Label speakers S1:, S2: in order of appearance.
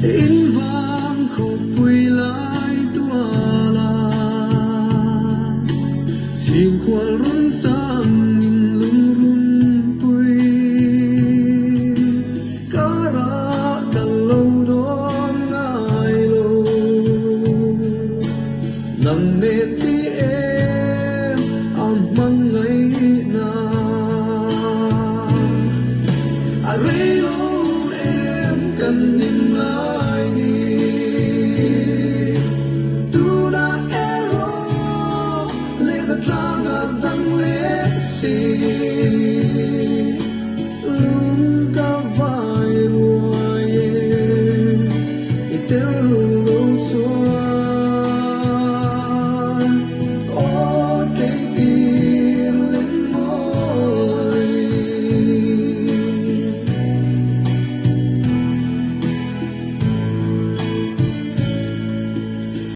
S1: in vang khổ quỳ lại tua la chim khoan run sam min lung run pui cara cần lâu đón ai lâu nằm nên tí em mang ngày na ai lâu em cần nhìn